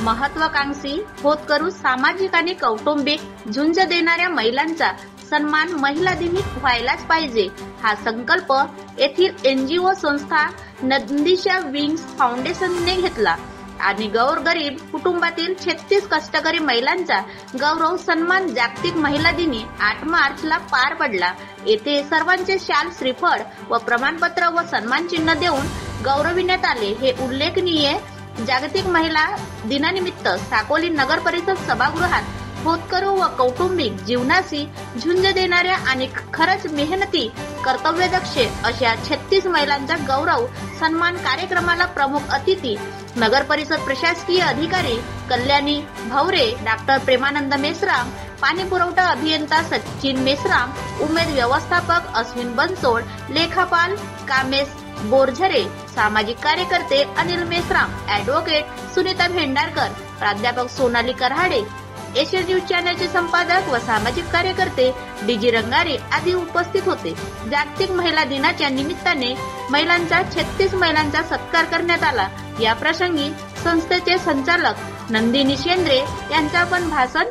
महत्वाकांक्षी होतकरू सामाजिक आणि कौटुंबिक झुंज देणाऱ्या महिलांचा सन्मान महिला दिनी व्हायलाच पाहिजे हा संकल्प येथील NGO संस्था नंदिशा विंग्स फाउंडेशनने घेतला आणि गोरगरीब कुटुंबातील 36 कष्टकरी महिलांचा गौरव सन्मान जागतिक महिला दिनी 8 मार्चला पार पडला। येथे सर्वांचे शाल, श्रीफळ व प्रमाणपत्र व सन्मान चिन्ह देऊन गौरविण्यात आले। हे उल्लेखनीय जागतिक महिला दिनानिमित्त साकोली नगर परिषद सभागृहात होतकरू व कौटुंबिक जीवनाशी झुंज देणाऱ्या आणि खरंच मेहनती कर्तव्यदक्ष अशा 36 महिलांचा गौरव सन्मान कार्यक्रमाला प्रमुख अतिथी नगर परिषद प्रशासकीय अधिकारी कल्याणी भवरे, डॉक्टर प्रेमानंद मेश्राम, पाणी पुरवठा अभियंता सचिन मेश्राम, उमेद व्यवस्थापक अश्विन बनसोड, लेखापाल कामेश बोरझरे, सामाजिक कार्यकर्ते अनिल मेश्राम, ॲडव्होकेट सुनीता भेंडारकर, प्राध्यापक सोनाली कराडे, एशिया न्यूज चॅनलचे संपादक व सामाजिक कार्यकर्ते डीजी रंगारे आदी उपस्थित होते। जागतिक महिला दिनाच्या निमित्ताने महिलांचा 36 महिलांचा सत्कार करण्यात आला। या प्रसंगी संस्थेचे संचालक नंदिनी शेंद्रे यांचा पण भाषण